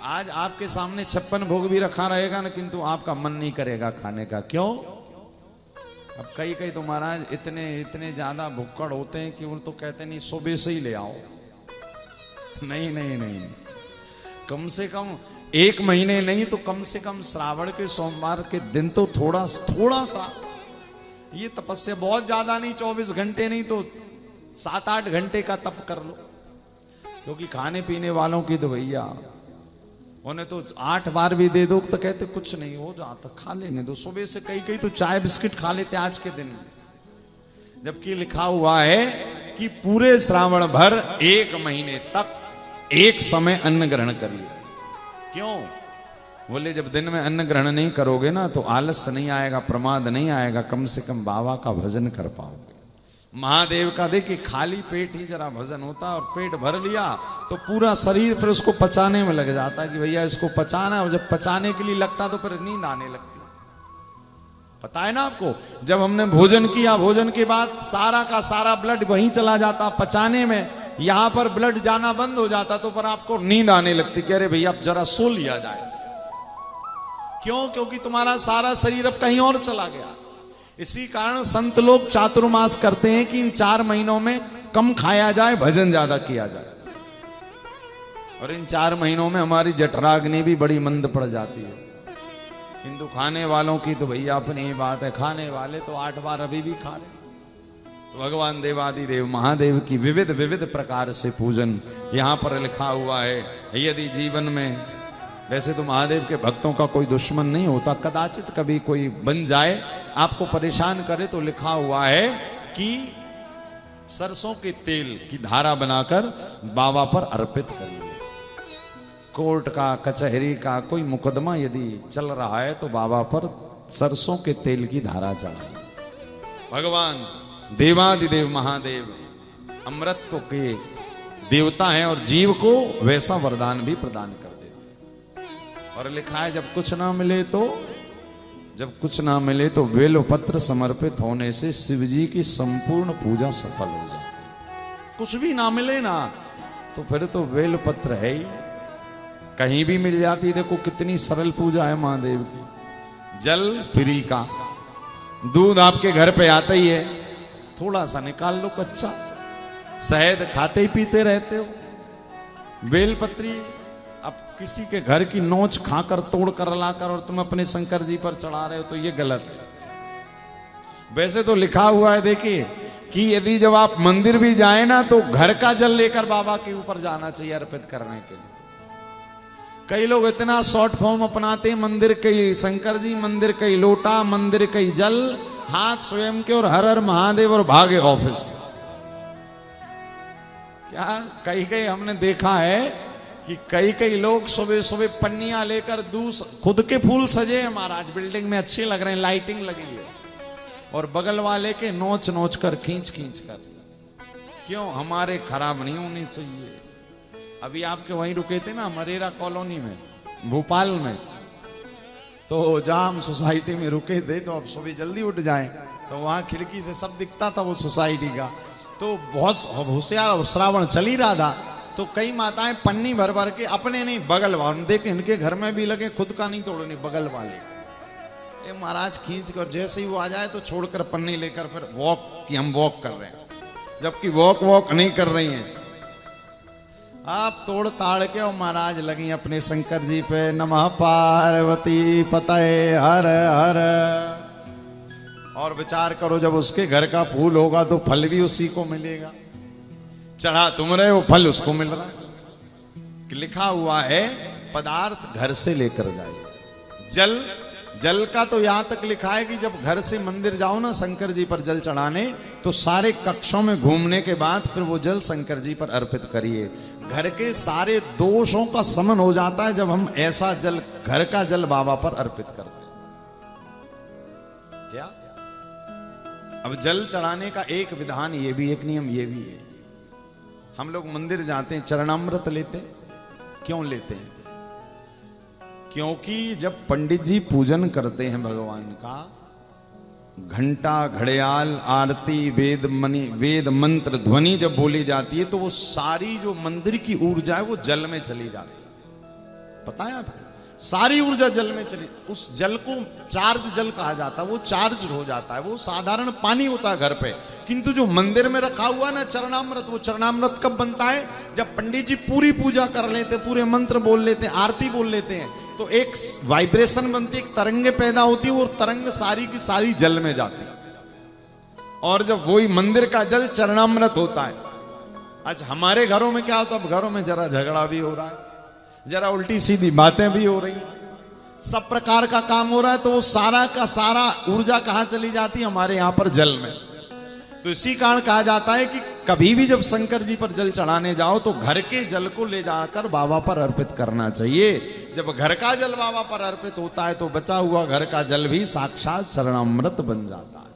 आज आपके सामने 56 भोग भी रखा रहेगा ना, किंतु आपका मन नहीं करेगा खाने का। क्यों? अब कई कई तो महाराज इतने इतने ज्यादा भुक्कड़ होते हैं कि वो तो कहते नहीं सुबह से ही ले आओ। नहीं नहीं नहीं, कम से कम 1 महीने नहीं तो कम से कम श्रावण के सोमवार के दिन तो थोड़ा थोड़ा सा ये तपस्या, बहुत ज्यादा नहीं, 24 घंटे नहीं तो 7-8 घंटे का तप कर लो। क्योंकि खाने पीने वालों की तो भैया उन्हें तो 8 बार भी दे दो तो कहते कुछ नहीं हो जाता, खा लेने दो। सुबह से कई कई तो चाय बिस्किट खा लेते आज के दिन में, जबकि लिखा हुआ है कि पूरे श्रावण भर 1 महीने तक एक समय अन्न ग्रहण करिए। क्यों? बोले जब दिन में अन्न ग्रहण नहीं करोगे ना तो आलस्य नहीं आएगा, प्रमाद नहीं आएगा, कम से कम बाबा का भजन कर पाओगे। महादेव का देखिए खाली पेट ही जरा भजन होता है, और पेट भर लिया तो पूरा शरीर फिर उसको पचाने में लग जाता है कि भैया इसको पचाना है। और जब पचाने के लिए लगता तो फिर नींद आने लगती। पता है ना आपको, जब हमने भोजन किया, भोजन के बाद सारा का सारा ब्लड वहीं चला जाता पचाने में, यहां पर ब्लड जाना बंद हो जाता तो पर आपको नींद आने लगती कि अरे भैया अब जरा सो लिया जाए। क्यों? क्योंकि तुम्हारा सारा शरीर अब कहीं और चला गया। इसी कारण संत लोग चातुर्मास करते हैं कि इन 4 महीनों में कम खाया जाए, भजन ज्यादा किया जाए। और इन 4 महीनों में हमारी जठराग्नि भी बड़ी मंद पड़ जाती है। किंतु खाने वालों की तो भैया अपनी ही बात है, खाने वाले तो 8 बार अभी भी खा रहे। तो भगवान देवादिदेव महादेव की विविध विविध प्रकार से पूजन यहां पर लिखा हुआ है। यदि जीवन में, वैसे तो महादेव के भक्तों का कोई दुश्मन नहीं होता, कदाचित कभी कोई बन जाए आपको परेशान करे, तो लिखा हुआ है कि सरसों के तेल की धारा बनाकर बाबा पर अर्पित करिए। कोर्ट का, कचहरी का कोई मुकदमा यदि चल रहा है तो बाबा पर सरसों के तेल की धारा चढ़ाए। भगवान देवादिदेव महादेव अमृतत्व के देवता हैं और जीव को वैसा वरदान भी प्रदान कर देते। और लिखा है जब कुछ ना मिले तो बेल पत्र समर्पित होने से शिव जी की संपूर्ण पूजा सफल हो जाए। कुछ भी ना मिले ना तो फिर तो बेल पत्र है ही, कहीं भी मिल जाती। देखो कितनी सरल पूजा है महादेव की। जल फ्री का, दूध आपके घर पे आता ही है, थोड़ा सा निकाल लो कच्चा, शहद खाते ही पीते रहते हो, बेलपत्री अब किसी के घर की नोच खाकर तोड़ कर लाकर और तुम अपने शंकर जी पर चढ़ा रहे हो तो ये गलत है। वैसे तो लिखा हुआ है देखिए कि यदि जब आप मंदिर भी जाए ना तो घर का जल लेकर बाबा के ऊपर जाना चाहिए अर्पित करने के लिए। कई लोग इतना शॉर्ट फॉर्म अपनाते हैं, मंदिर कई शंकर जी, मंदिर कई लोटा, मंदिर कई जल, हाथ स्वयं के और हर हर महादेव और भागे ऑफिस। क्या कई कई हमने देखा है कि कई कई लोग सुबह सुबह पन्नियां लेकर खुद के फूल सजे हैं महाराज, बिल्डिंग में अच्छे लग रहे हैं, लाइटिंग लगी है, और बगल वाले के नोच नोच कर खींच खींच कर। क्यों? हमारे खराब नहीं होनी चाहिए। अभी आपके वहीं रुके थे ना मरेरा कॉलोनी में भोपाल में, तो जहां हम सोसाइटी में रुके थे तो अब सुबह जल्दी उठ जाए तो वहां खिड़की से सब दिखता था वो सोसाइटी का। तो बहुत होशियार श्रावण चल ही रहा था, तो कई माताएं पन्नी भर भर के, अपने नहीं बगल वाले, देखे इनके घर में भी लगे, खुद का नहीं तोड़नी, बगल वाले ये महाराज खींच कर जैसे ही वो आ जाए तो छोड़कर पन्नी लेकर फिर वॉक की हम वॉक कर रहे हैं, जबकि वॉक नहीं कर रही हैं। आप तोड़ ताड़ के और महाराज लगी अपने शंकर जी पे, नमः पार्वती पतये हर हर। और विचार करो जब उसके घर का फूल होगा तो फल भी उसी को मिलेगा, चढ़ा तुम रहे हो फल उसको मिल रहा है। कि लिखा हुआ है पदार्थ घर से लेकर जाइए। जल का तो यहां तक लिखा है कि जब घर से मंदिर जाओ ना शंकर जी पर जल चढ़ाने, तो सारे कक्षों में घूमने के बाद फिर वो जल शंकर जी पर अर्पित करिए। घर के सारे दोषों का शमन हो जाता है जब हम ऐसा जल, घर का जल बाबा पर अर्पित करते हैं। क्या? अब जल चढ़ाने का एक विधान ये भी, एक नियम ये भी है, हम लोग मंदिर जाते हैं चरणामृत लेते। क्यों लेते हैं? क्योंकि जब पंडित जी पूजन करते हैं भगवान का, घंटा घड़ियाल आरती वेद मंत्र ध्वनि जब बोली जाती है तो वो सारी जो मंदिर की ऊर्जा है वो जल में चली जाती है। पता है आपको? सारी ऊर्जा जल में चली, उस जल को चार्ज जल कहा जाता है, वो चार्ज हो जाता है। वो साधारण पानी होता है घर पे, किंतु जो मंदिर में रखा हुआ ना चरणामृत, वो चरणामृत कब बनता है? जब पंडित जी पूरी पूजा कर लेते, पूरे मंत्र बोल लेते हैं, आरती बोल लेते हैं, तो एक वाइब्रेशन बनती है, एक तरंगे पैदा होती है, वो तरंग सारी की सारी जल में जाती है, और जब वही मंदिर का जल चरणामृत होता है। आज हमारे घरों में क्या होता है? अब घरों में जरा झगड़ा भी हो रहा है, जरा उल्टी सीधी बातें भी हो रही हैं, सब प्रकार का काम हो रहा है, तो वो सारा का सारा ऊर्जा कहां चली जाती है? हमारे यहां पर जल में। तो इसी कारण कहा जाता है कि कभी भी जब शंकर जी पर जल चढ़ाने जाओ तो घर के जल को ले जाकर बाबा पर अर्पित करना चाहिए। जब घर का जल बाबा पर अर्पित होता है तो बचा हुआ घर का जल भी साक्षात चरणामृत बन जाता है।